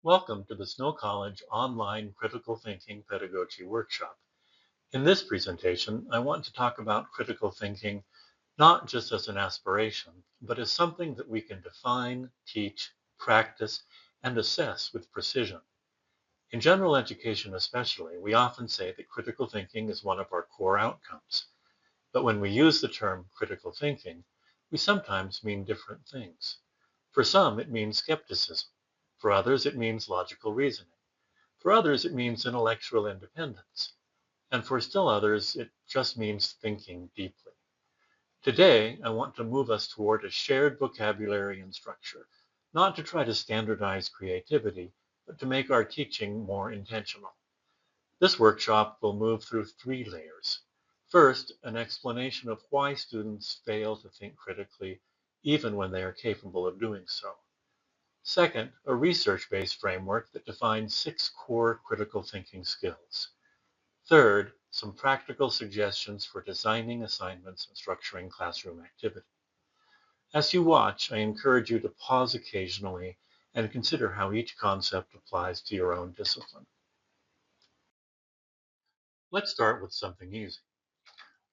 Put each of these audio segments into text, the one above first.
Welcome to the Snow College online critical thinking pedagogy workshop. In this presentation, I want to talk about critical thinking not just as an aspiration, but as something that we can define, teach, practice, and assess with precision. In general education especially, we often say that critical thinking is one of our core outcomes. But when we use the term critical thinking, we sometimes mean different things. For some, it means skepticism. For others, it means logical reasoning. For others, it means intellectual independence. And for still others, it just means thinking deeply. Today, I want to move us toward a shared vocabulary and structure, not to try to standardize creativity, but to make our teaching more intentional. This workshop will move through three layers. First, an explanation of why students fail to think critically, even when they are capable of doing so. Second, a research-based framework that defines 6 core critical thinking skills. Third, some practical suggestions for designing assignments and structuring classroom activity. As you watch, I encourage you to pause occasionally and consider how each concept applies to your own discipline. Let's start with something easy.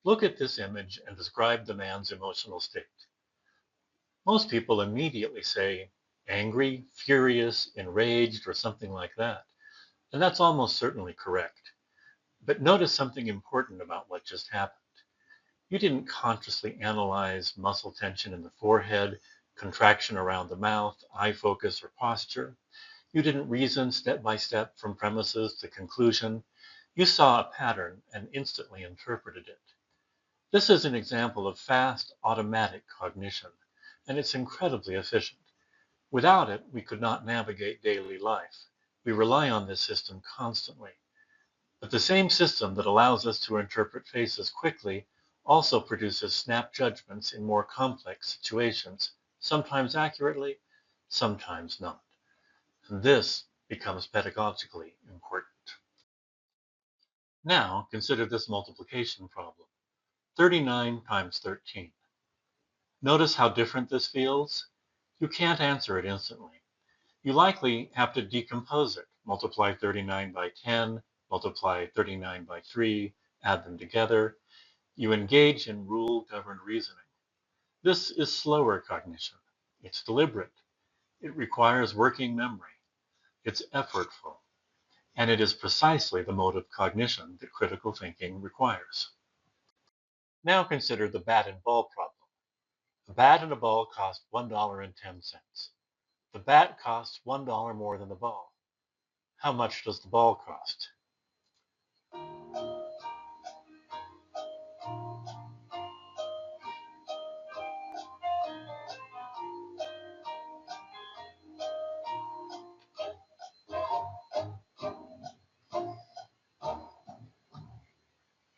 Look at this image and describe the man's emotional state. Most people immediately say angry, furious, enraged, or something like that. And that's almost certainly correct. But notice something important about what just happened. You didn't consciously analyze muscle tension in the forehead, contraction around the mouth, eye focus, or posture. You didn't reason step by step from premises to conclusion. You saw a pattern and instantly interpreted it. This is an example of fast, automatic cognition, and it's incredibly efficient. Without it, we could not navigate daily life. We rely on this system constantly. But the same system that allows us to interpret faces quickly also produces snap judgments in more complex situations, sometimes accurately, sometimes not. And this becomes pedagogically important. Now, consider this multiplication problem. 39 times 13. Notice how different this feels? You can't answer it instantly. You likely have to decompose it. Multiply 39 by 10, multiply 39 by 3, add them together. You engage in rule-governed reasoning. This is slower cognition. It's deliberate. It requires working memory. It's effortful. And it is precisely the mode of cognition that critical thinking requires. Now consider the bat and ball problem. A bat and a ball cost $1.10. The bat costs $1 more than the ball. How much does the ball cost?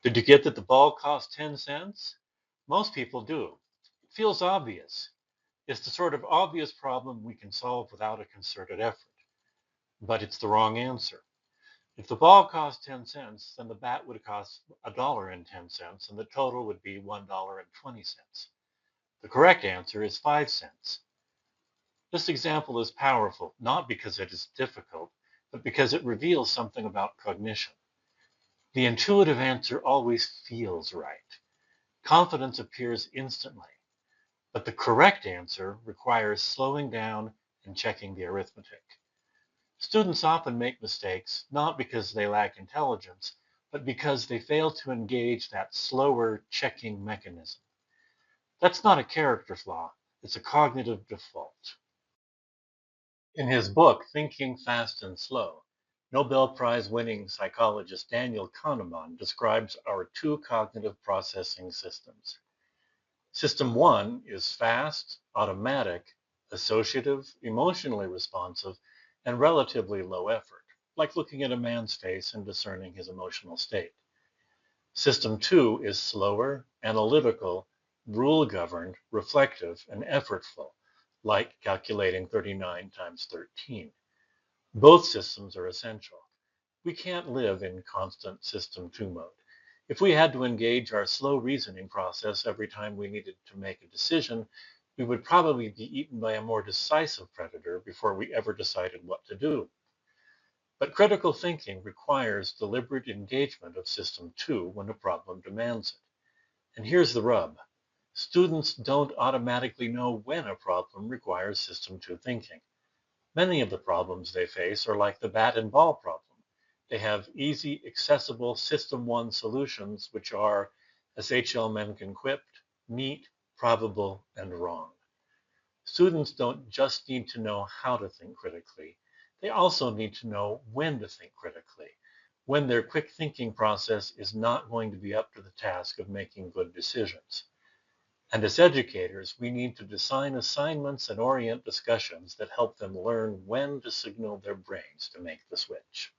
Did you get that the ball costs 10 cents? Most people do. It feels obvious. It's the sort of obvious problem we can solve without a concerted effort. But it's the wrong answer. If the ball cost 10 cents, then the bat would cost $1.10, and the total would be $1.20. The correct answer is 5 cents. This example is powerful, not because it is difficult, but because it reveals something about cognition. The intuitive answer always feels right. Confidence appears instantly, but the correct answer requires slowing down and checking the arithmetic. Students often make mistakes not because they lack intelligence, but because they fail to engage that slower checking mechanism. That's not a character flaw, it's a cognitive default. In his book, Thinking Fast and Slow, Nobel Prize winning psychologist Daniel Kahneman describes our two cognitive processing systems. System one is fast, automatic, associative, emotionally responsive, and relatively low effort, like looking at a man's face and discerning his emotional state. System two is slower, analytical, rule-governed, reflective, and effortful, like calculating 39 times 13. Both systems are essential. We can't live in constant system two mode. If we had to engage our slow reasoning process every time we needed to make a decision, we would probably be eaten by a more decisive predator before we ever decided what to do. But critical thinking requires deliberate engagement of System 2 when a problem demands it. And here's the rub. Students don't automatically know when a problem requires System 2 thinking. Many of the problems they face are like the bat and ball problem. They have easy, accessible System 1 solutions, which are, as H.L. Mencken quipped, neat, probable, and wrong. Students don't just need to know how to think critically, they also need to know when to think critically, when their quick thinking process is not going to be up to the task of making good decisions. And as educators, we need to design assignments and orient discussions that help them learn when to signal their brains to make the switch.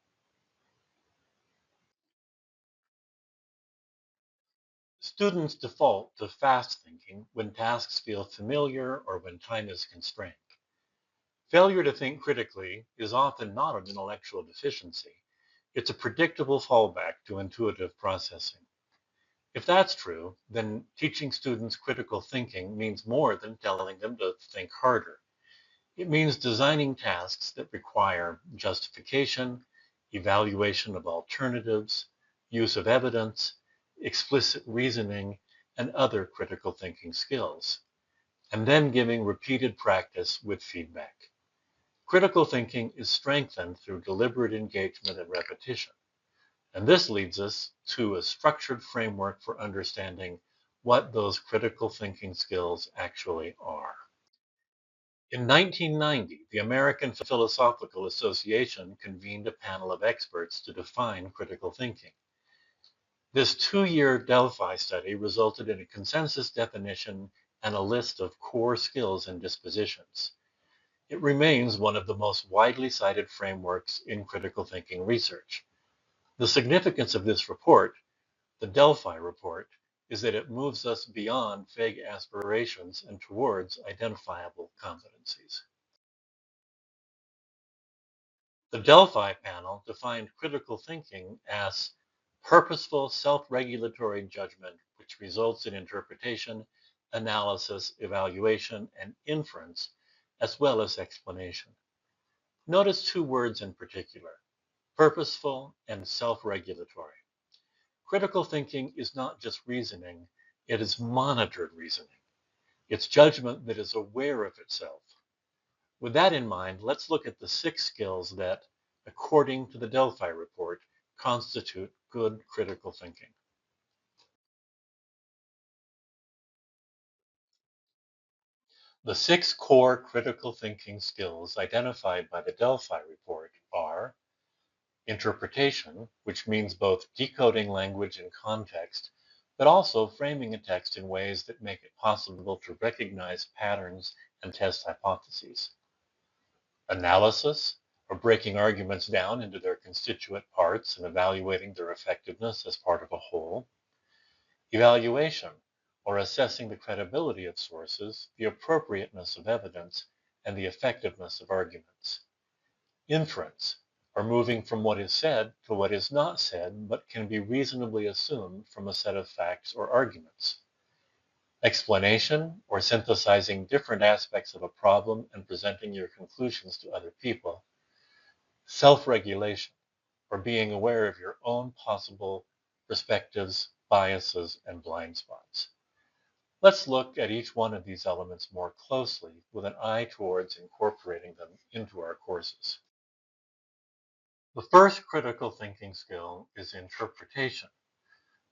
Students default to fast thinking when tasks feel familiar or when time is constrained. Failure to think critically is often not an intellectual deficiency. It's a predictable fallback to intuitive processing. If that's true, then teaching students critical thinking means more than telling them to think harder. It means designing tasks that require justification, evaluation of alternatives, use of evidence, explicit reasoning, and other critical thinking skills, and then giving repeated practice with feedback. Critical thinking is strengthened through deliberate engagement and repetition. And this leads us to a structured framework for understanding what those critical thinking skills actually are. In 1990, the American Philosophical Association convened a panel of experts to define critical thinking. This 2-year Delphi study resulted in a consensus definition and a list of core skills and dispositions. It remains one of the most widely cited frameworks in critical thinking research. The significance of this report, the Delphi report, is that it moves us beyond vague aspirations and towards identifiable competencies. The Delphi panel defined critical thinking as purposeful self-regulatory judgment which results in interpretation, analysis, evaluation, and inference, as well as explanation. Notice two words in particular: purposeful and self-regulatory. Critical thinking is not just reasoning, it is monitored reasoning. It's judgment that is aware of itself. With that in mind, let's look at the 6 skills that, according to the Delphi report, constitute good critical thinking. The 6 core critical thinking skills identified by the Delphi report are interpretation, which means both decoding language and context, but also framing a text in ways that make it possible to recognize patterns and test hypotheses. Analysis, or breaking arguments down into their constituent parts and evaluating their effectiveness as part of a whole. Evaluation, or assessing the credibility of sources, the appropriateness of evidence, and the effectiveness of arguments. Inference, or moving from what is said to what is not said but can be reasonably assumed from a set of facts or arguments. Explanation, or synthesizing different aspects of a problem and presenting your conclusions to other people. Self-regulation, or being aware of your own possible perspectives, biases, and blind spots. Let's look at each one of these elements more closely with an eye towards incorporating them into our courses. The first critical thinking skill is interpretation.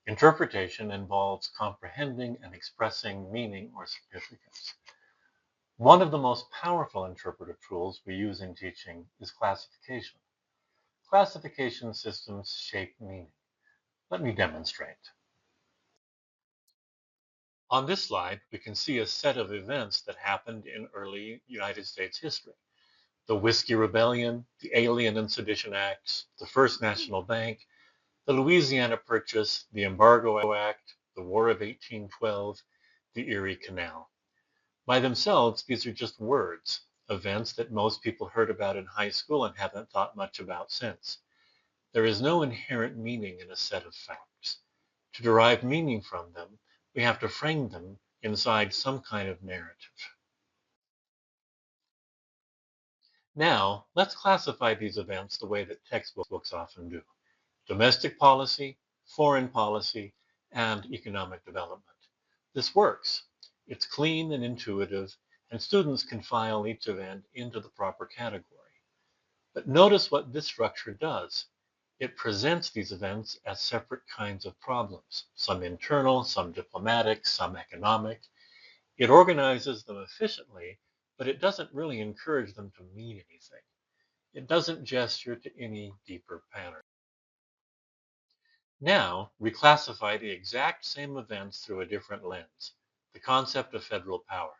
Interpretation involves comprehending and expressing meaning or significance. One of the most powerful interpretive tools we use in teaching is classification. Classification systems shape meaning. Let me demonstrate. On this slide, we can see a set of events that happened in early United States history. The Whiskey Rebellion, the Alien and Sedition Acts, the First National Bank, the Louisiana Purchase, the Embargo Act, the War of 1812, the Erie Canal. By themselves, these are just words, events that most people heard about in high school and haven't thought much about since. There is no inherent meaning in a set of facts. To derive meaning from them, we have to frame them inside some kind of narrative. Now, let's classify these events the way that textbooks often do: domestic policy, foreign policy, and economic development. This works. It's clean and intuitive, and students can file each event into the proper category. But notice what this structure does. It presents these events as separate kinds of problems, some internal, some diplomatic, some economic. It organizes them efficiently, but it doesn't really encourage them to mean anything. It doesn't gesture to any deeper pattern. Now, reclassify the exact same events through a different lens, the concept of federal power.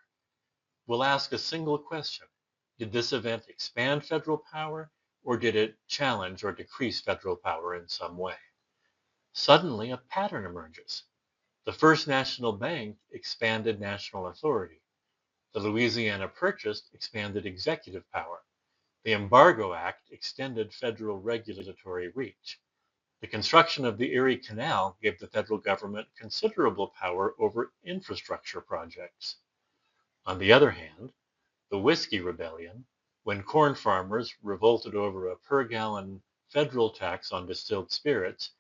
We'll ask a single question. Did this event expand federal power, or did it challenge or decrease federal power in some way? Suddenly, a pattern emerges. The First National Bank expanded national authority. The Louisiana Purchase expanded executive power. The Embargo Act extended federal regulatory reach. The construction of the Erie Canal gave the federal government considerable power over infrastructure projects. On the other hand, the Whiskey Rebellion, when corn farmers revolted over a per-gallon federal tax on distilled spirits,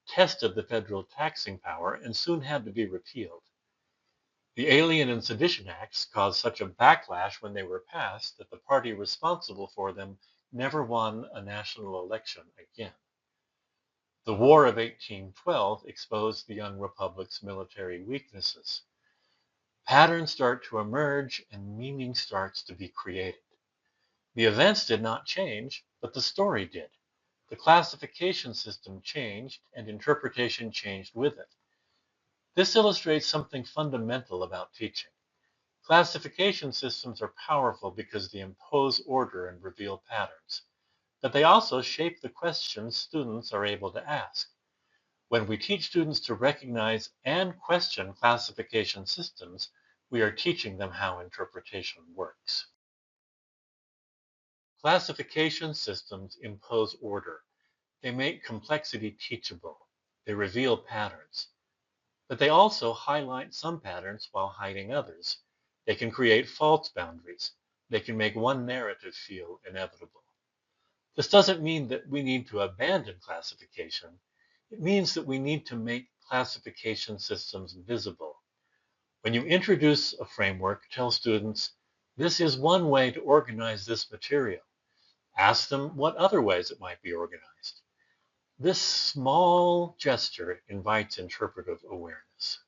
tested the federal taxing power and soon had to be repealed. The Alien and Sedition Acts caused such a backlash when they were passed that the party responsible for them never won a national election again. The War of 1812 exposed the young republic's military weaknesses. Patterns start to emerge and meaning starts to be created. The events did not change, but the story did. The classification system changed and interpretation changed with it. This illustrates something fundamental about teaching. Classification systems are powerful because they impose order and reveal patterns, but they also shape the questions students are able to ask. When we teach students to recognize and question classification systems, we are teaching them how interpretation works. Classification systems impose order. They make complexity teachable. They reveal patterns. But they also highlight some patterns while hiding others. They can create false boundaries. They can make one narrative feel inevitable. This doesn't mean that we need to abandon classification. It means that we need to make classification systems visible. When you introduce a framework, tell students, this is one way to organize this material. Ask them what other ways it might be organized. This small gesture invites interpretive awareness.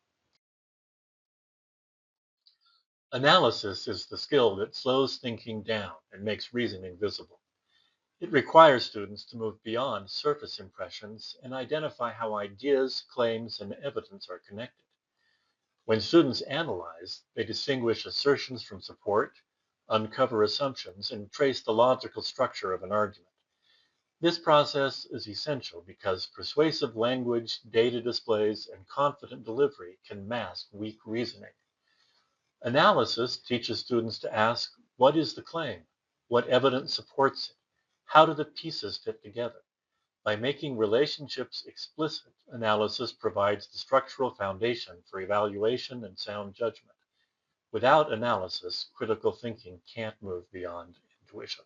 Analysis is the skill that slows thinking down and makes reasoning visible. It requires students to move beyond surface impressions and identify how ideas, claims, and evidence are connected. When students analyze, they distinguish assertions from support, uncover assumptions, and trace the logical structure of an argument. This process is essential because persuasive language, data displays, and confident delivery can mask weak reasoning. Analysis teaches students to ask, what is the claim? What evidence supports it? How do the pieces fit together? By making relationships explicit, analysis provides the structural foundation for evaluation and sound judgment. Without analysis, critical thinking can't move beyond intuition.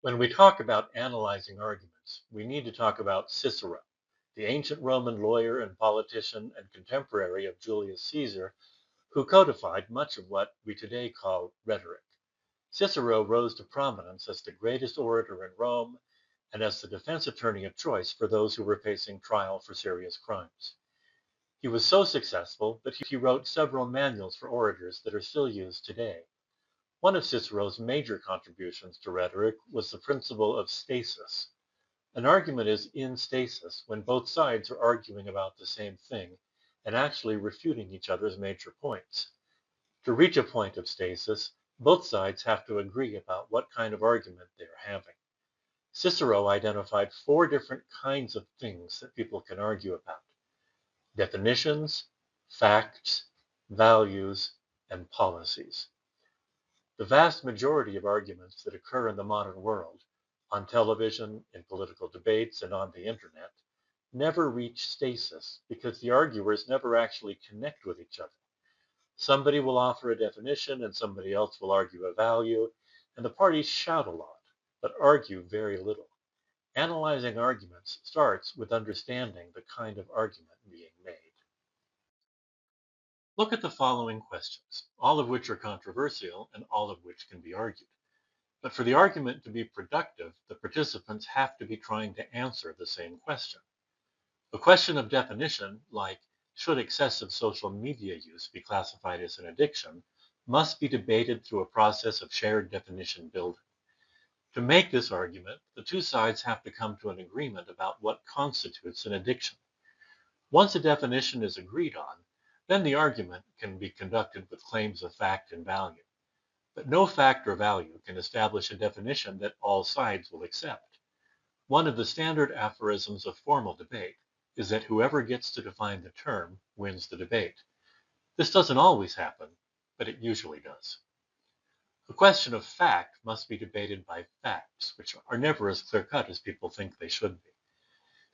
When we talk about analyzing arguments, we need to talk about Cicero, the ancient Roman lawyer and politician and contemporary of Julius Caesar, who codified much of what we today call rhetoric. Cicero rose to prominence as the greatest orator in Rome and as the defense attorney of choice for those who were facing trial for serious crimes. He was so successful that he wrote several manuals for orators that are still used today. One of Cicero's major contributions to rhetoric was the principle of stasis. An argument is in stasis when both sides are arguing about the same thing and actually refuting each other's major points. To reach a point of stasis, both sides have to agree about what kind of argument they are having. Cicero identified four different kinds of things that people can argue about: definitions, facts, values, and policies. The vast majority of arguments that occur in the modern world, on television, in political debates, and on the internet, never reach stasis because the arguers never actually connect with each other. Somebody will offer a definition and somebody else will argue a value, and the parties shout a lot, but argue very little. Analyzing arguments starts with understanding the kind of argument being made. Look at the following questions, all of which are controversial and all of which can be argued. But for the argument to be productive, the participants have to be trying to answer the same question. A question of definition, like should excessive social media use be classified as an addiction, must be debated through a process of shared definition building. To make this argument, the two sides have to come to an agreement about what constitutes an addiction. Once a definition is agreed on, then the argument can be conducted with claims of fact and value. But no fact or value can establish a definition that all sides will accept. One of the standard aphorisms of formal debate is that whoever gets to define the term wins the debate. This doesn't always happen, but it usually does. A question of fact must be debated by facts, which are never as clear-cut as people think they should be.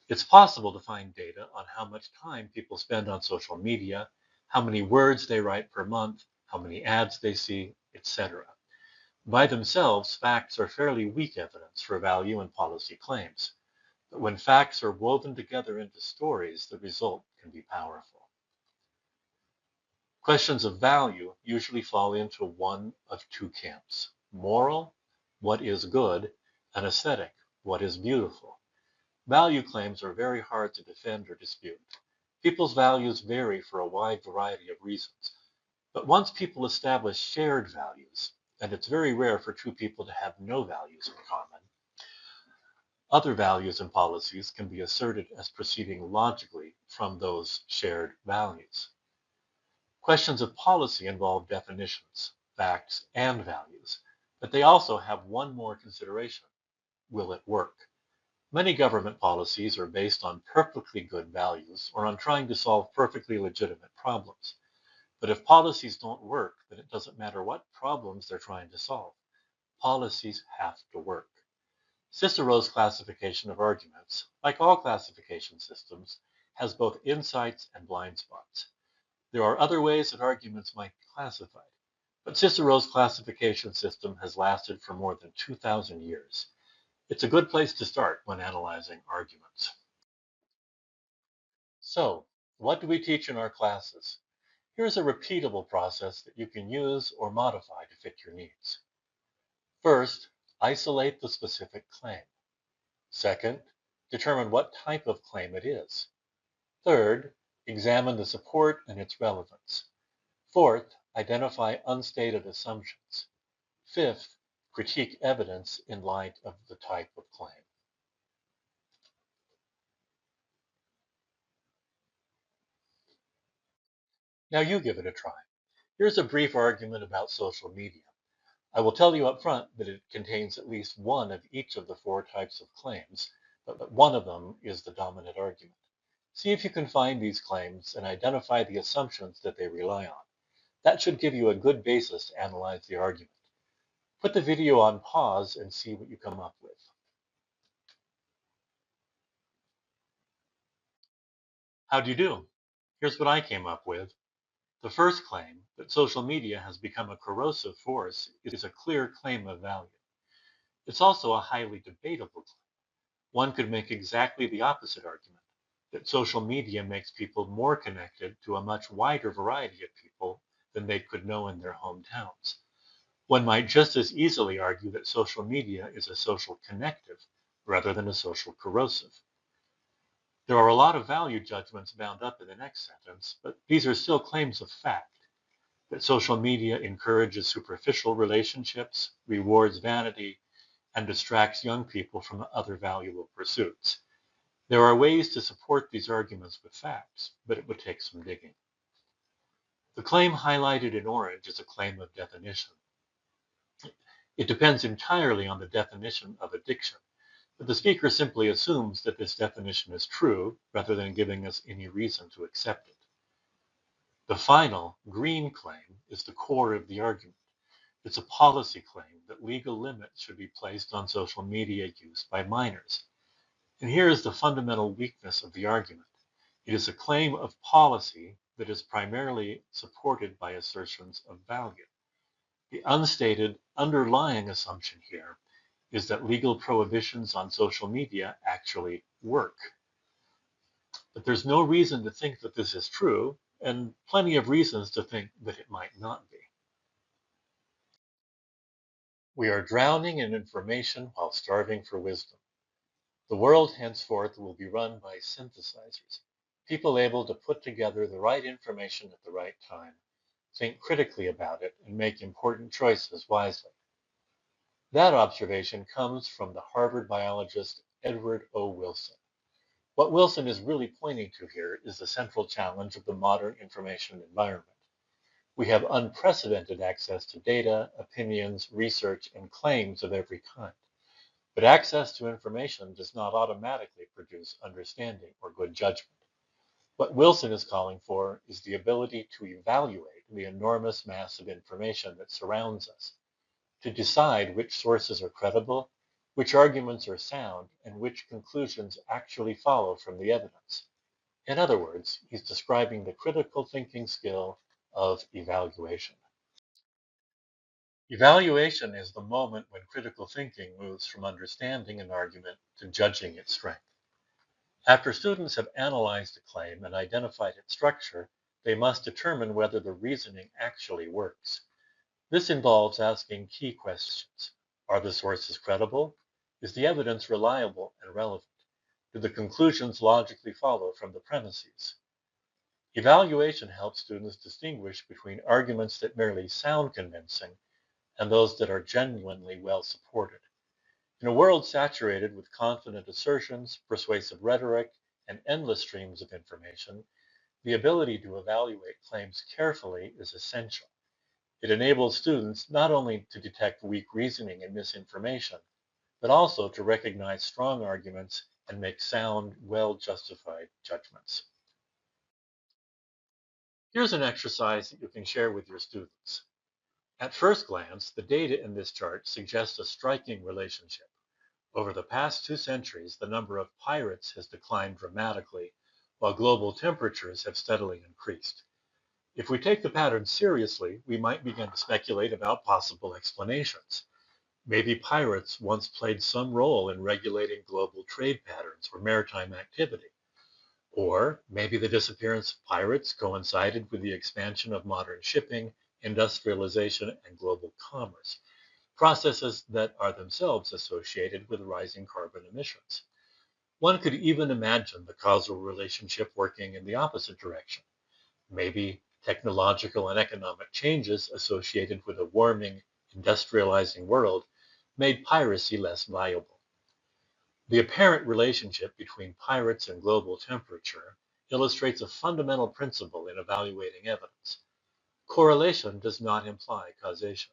It's possible to find data on how much time people spend on social media, how many words they write per month, how many ads they see, etc. By themselves, facts are fairly weak evidence for value and policy claims. But when facts are woven together into stories, the result can be powerful. Questions of value usually fall into one of two camps: moral, what is good, and aesthetic, what is beautiful. Value claims are very hard to defend or dispute. People's values vary for a wide variety of reasons. But once people establish shared values, and it's very rare for two people to have no values in common, other values and policies can be asserted as proceeding logically from those shared values. Questions of policy involve definitions, facts, and values, but they also have one more consideration: will it work? Many government policies are based on perfectly good values or on trying to solve perfectly legitimate problems. But if policies don't work, then it doesn't matter what problems they're trying to solve. Policies have to work. Cicero's classification of arguments, like all classification systems, has both insights and blind spots. There are other ways that arguments might be classified, but Cicero's classification system has lasted for more than 2,000 years. It's a good place to start when analyzing arguments. So, what do we teach in our classes? Here's a repeatable process that you can use or modify to fit your needs. First, isolate the specific claim. Second, determine what type of claim it is. Third, examine the support and its relevance. Fourth, identify unstated assumptions. Fifth, critique evidence in light of the type of claim. Now you give it a try. Here's a brief argument about social media. I will tell you up front that it contains at least one of each of the four types of claims, but one of them is the dominant argument. See if you can find these claims and identify the assumptions that they rely on. That should give you a good basis to analyze the argument. Put the video on pause and see what you come up with. How'd you do? Here's what I came up with. The first claim, that social media has become a corrosive force, is a clear claim of value. It's also a highly debatable claim. One could make exactly the opposite argument, that social media makes people more connected to a much wider variety of people than they could know in their hometowns. One might just as easily argue that social media is a social connective rather than a social corrosive. There are a lot of value judgments bound up in the next sentence, but these are still claims of fact: that social media encourages superficial relationships, rewards vanity, and distracts young people from other valuable pursuits. There are ways to support these arguments with facts, but it would take some digging. The claim highlighted in orange is a claim of definition. It depends entirely on the definition of addiction, but the speaker simply assumes that this definition is true rather than giving us any reason to accept it. The final, green claim is the core of the argument. It's a policy claim that legal limits should be placed on social media use by minors. And here is the fundamental weakness of the argument. It is a claim of policy that is primarily supported by assertions of value. The unstated underlying assumption here is that legal prohibitions on social media actually work. But there's no reason to think that this is true, and plenty of reasons to think that it might not be. We are drowning in information while starving for wisdom. The world henceforth will be run by synthesizers, people able to put together the right information at the right time, think critically about it, and make important choices wisely. That observation comes from the Harvard biologist Edward O. Wilson. What Wilson is really pointing to here is the central challenge of the modern information environment. We have unprecedented access to data, opinions, research, and claims of every kind. But access to information does not automatically produce understanding or good judgment. What Wilson is calling for is the ability to evaluate the enormous mass of information that surrounds us, to decide which sources are credible, which arguments are sound, and which conclusions actually follow from the evidence. In other words, he's describing the critical thinking skill of evaluation. Evaluation is the moment when critical thinking moves from understanding an argument to judging its strength. After students have analyzed a claim and identified its structure, they must determine whether the reasoning actually works. This involves asking key questions. Are the sources credible? Is the evidence reliable and relevant? Do the conclusions logically follow from the premises? Evaluation helps students distinguish between arguments that merely sound convincing and those that are genuinely well supported. In a world saturated with confident assertions, persuasive rhetoric, and endless streams of information, the ability to evaluate claims carefully is essential. It enables students not only to detect weak reasoning and misinformation, but also to recognize strong arguments and make sound, well-justified judgments. Here's an exercise that you can share with your students. At first glance, the data in this chart suggests a striking relationship. Over the past 2 centuries, the number of pirates has declined dramatically, while global temperatures have steadily increased. If we take the pattern seriously, we might begin to speculate about possible explanations. Maybe pirates once played some role in regulating global trade patterns or maritime activity. Or maybe the disappearance of pirates coincided with the expansion of modern shipping, industrialization, and global commerce, processes that are themselves associated with rising carbon emissions. One could even imagine the causal relationship working in the opposite direction. Maybe technological and economic changes associated with a warming, industrializing world made piracy less viable. The apparent relationship between pirates and global temperature illustrates a fundamental principle in evaluating evidence. Correlation does not imply causation.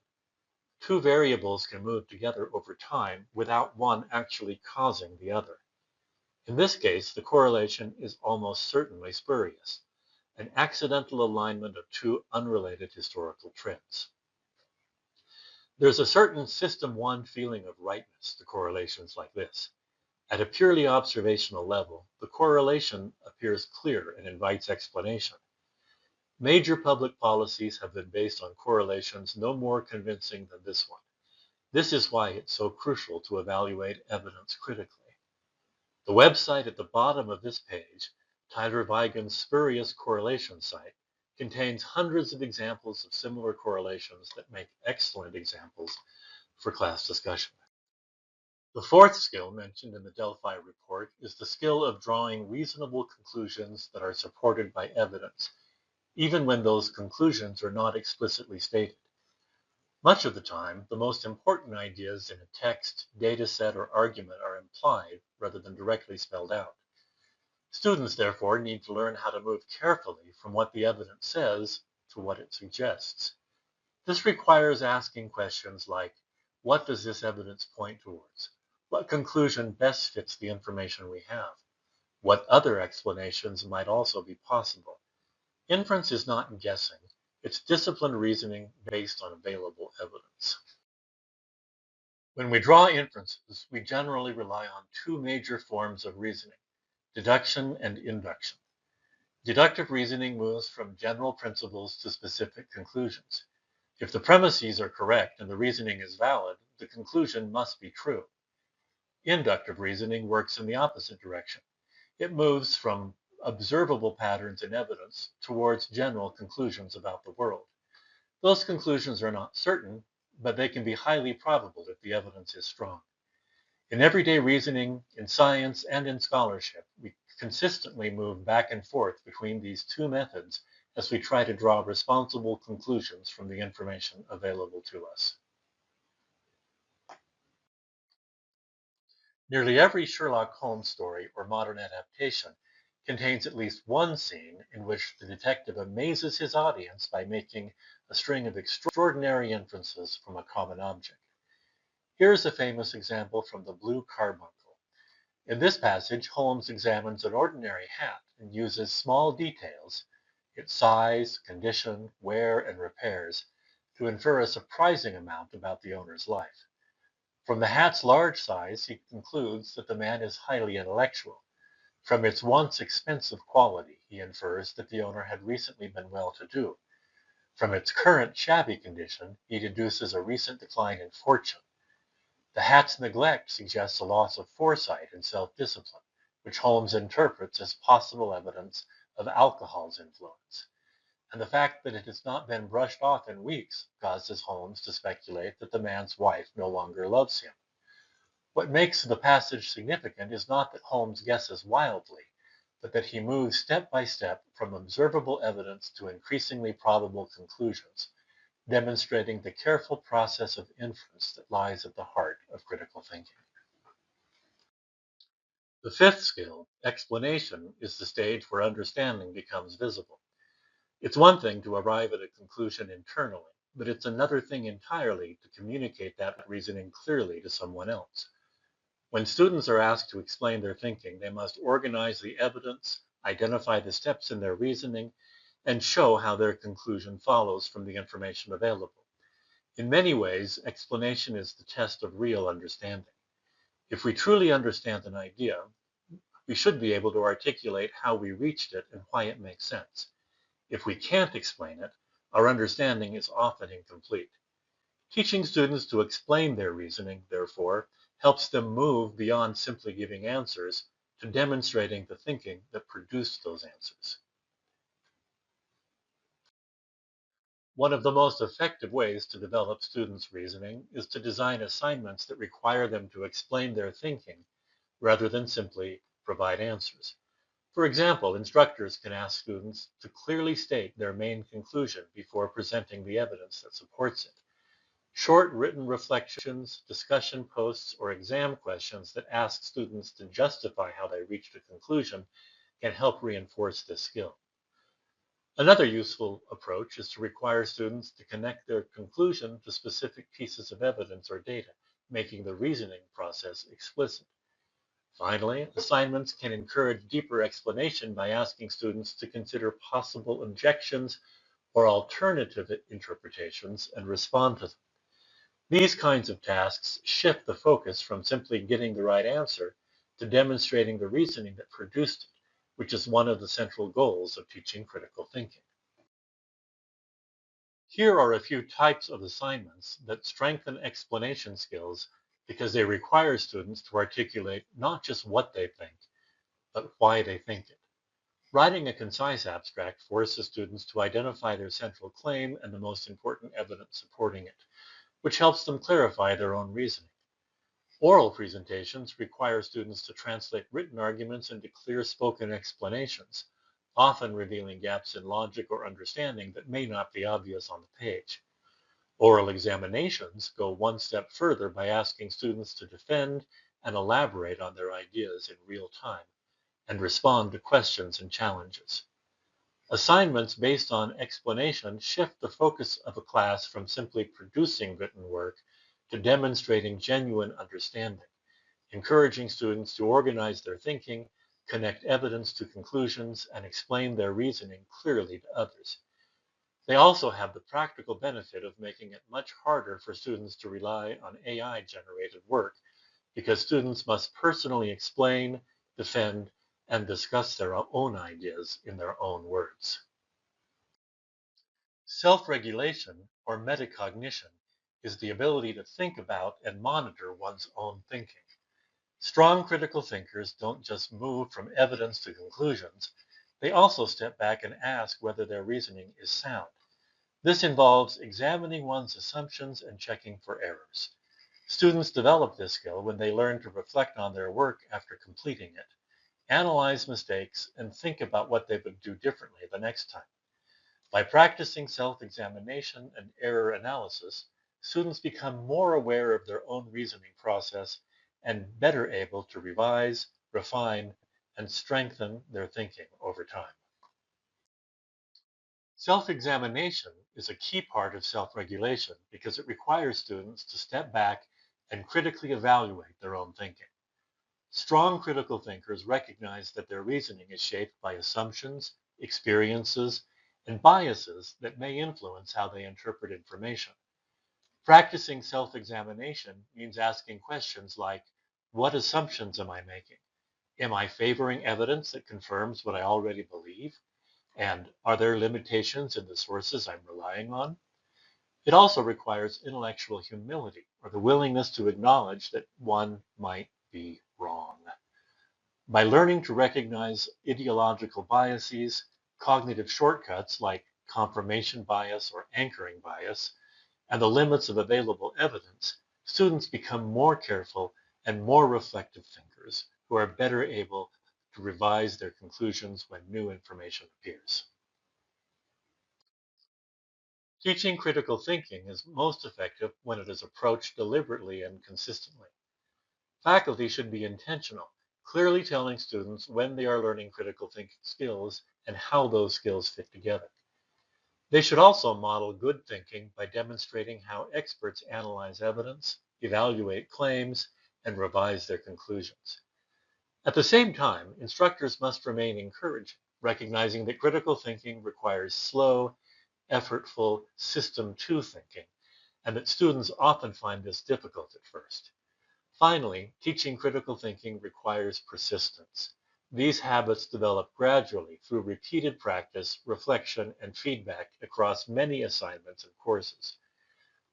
Two variables can move together over time without one actually causing the other. In this case, the correlation is almost certainly spurious, an accidental alignment of two unrelated historical trends. There's a certain System 1 feeling of rightness to correlations like this. At a purely observational level, the correlation appears clear and invites explanation. Major public policies have been based on correlations no more convincing than this one. This is why it's so crucial to evaluate evidence critically. The website at the bottom of this page, Tyler Vigen's spurious correlation site, contains hundreds of examples of similar correlations that make excellent examples for class discussion. The fourth skill mentioned in the Delphi report is the skill of drawing reasonable conclusions that are supported by evidence, even when those conclusions are not explicitly stated. Much of the time, the most important ideas in a text, data set, or argument are implied rather than directly spelled out. Students, therefore, need to learn how to move carefully from what the evidence says to what it suggests. This requires asking questions like, what does this evidence point towards? What conclusion best fits the information we have? What other explanations might also be possible? Inference is not guessing. It's disciplined reasoning based on available evidence. When we draw inferences, we generally rely on two major forms of reasoning, deduction and induction. Deductive reasoning moves from general principles to specific conclusions. If the premises are correct and the reasoning is valid, the conclusion must be true. Inductive reasoning works in the opposite direction. It moves from observable patterns in evidence towards general conclusions about the world. Those conclusions are not certain, but they can be highly probable if the evidence is strong. In everyday reasoning, in science, and in scholarship, we consistently move back and forth between these two methods as we try to draw responsible conclusions from the information available to us. Nearly every Sherlock Holmes story or modern adaptation contains at least one scene in which the detective amazes his audience by making a string of extraordinary inferences from a common object. Here's a famous example from The Blue Carbuncle. In this passage, Holmes examines an ordinary hat and uses small details, its size, condition, wear, and repairs, to infer a surprising amount about the owner's life. From the hat's large size, he concludes that the man is highly intellectual. From its once expensive quality, he infers that the owner had recently been well-to-do. From its current shabby condition, he deduces a recent decline in fortune. The hat's neglect suggests a loss of foresight and self-discipline, which Holmes interprets as possible evidence of alcohol's influence. And the fact that it has not been brushed off in weeks causes Holmes to speculate that the man's wife no longer loves him. What makes the passage significant is not that Holmes guesses wildly, but that he moves step by step from observable evidence to increasingly probable conclusions, demonstrating the careful process of inference that lies at the heart of critical thinking. The fifth skill, explanation, is the stage where understanding becomes visible. It's one thing to arrive at a conclusion internally, but it's another thing entirely to communicate that reasoning clearly to someone else. When students are asked to explain their thinking, they must organize the evidence, identify the steps in their reasoning, and show how their conclusion follows from the information available. In many ways, explanation is the test of real understanding. If we truly understand an idea, we should be able to articulate how we reached it and why it makes sense. If we can't explain it, our understanding is often incomplete. Teaching students to explain their reasoning, therefore, helps them move beyond simply giving answers to demonstrating the thinking that produced those answers. One of the most effective ways to develop students' reasoning is to design assignments that require them to explain their thinking rather than simply provide answers. For example, instructors can ask students to clearly state their main conclusion before presenting the evidence that supports it. Short written reflections, discussion posts, or exam questions that ask students to justify how they reached a conclusion can help reinforce this skill. Another useful approach is to require students to connect their conclusion to specific pieces of evidence or data, making the reasoning process explicit. Finally, assignments can encourage deeper explanation by asking students to consider possible objections or alternative interpretations and respond to them. These kinds of tasks shift the focus from simply getting the right answer to demonstrating the reasoning that produced it, which is one of the central goals of teaching critical thinking. Here are a few types of assignments that strengthen explanation skills because they require students to articulate not just what they think, but why they think it. Writing a concise abstract forces students to identify their central claim and the most important evidence supporting it, which helps them clarify their own reasoning. Oral presentations require students to translate written arguments into clear spoken explanations, often revealing gaps in logic or understanding that may not be obvious on the page. Oral examinations go one step further by asking students to defend and elaborate on their ideas in real time and respond to questions and challenges. Assignments based on explanation shift the focus of a class from simply producing written work to demonstrating genuine understanding, encouraging students to organize their thinking, connect evidence to conclusions, and explain their reasoning clearly to others. They also have the practical benefit of making it much harder for students to rely on AI-generated work because students must personally explain, defend, and discuss their own ideas in their own words. Self-regulation, or metacognition, is the ability to think about and monitor one's own thinking. Strong critical thinkers don't just move from evidence to conclusions, they also step back and ask whether their reasoning is sound. This involves examining one's assumptions and checking for errors. Students develop this skill when they learn to reflect on their work after completing it, analyze mistakes, and think about what they would do differently the next time. By practicing self-examination and error analysis, students become more aware of their own reasoning process and better able to revise, refine, and strengthen their thinking over time. Self-examination is a key part of self-regulation because it requires students to step back and critically evaluate their own thinking. Strong critical thinkers recognize that their reasoning is shaped by assumptions, experiences, and biases that may influence how they interpret information. Practicing self-examination means asking questions like, what assumptions am I making? Am I favoring evidence that confirms what I already believe? And are there limitations in the sources I'm relying on? It also requires intellectual humility, or the willingness to acknowledge that one might be wrong. By learning to recognize ideological biases, cognitive shortcuts like confirmation bias or anchoring bias, and the limits of available evidence, students become more careful and more reflective thinkers who are better able to revise their conclusions when new information appears. Teaching critical thinking is most effective when it is approached deliberately and consistently. Faculty should be intentional, clearly telling students when they are learning critical thinking skills and how those skills fit together. They should also model good thinking by demonstrating how experts analyze evidence, evaluate claims, and revise their conclusions. At the same time, instructors must remain encouraging, recognizing that critical thinking requires slow, effortful system two thinking, and that students often find this difficult at first. Finally, teaching critical thinking requires persistence. These habits develop gradually through repeated practice, reflection, and feedback across many assignments and courses.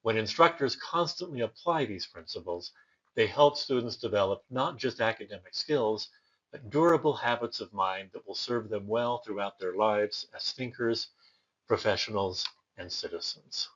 When instructors constantly apply these principles, they help students develop not just academic skills, but durable habits of mind that will serve them well throughout their lives as thinkers, professionals, and citizens.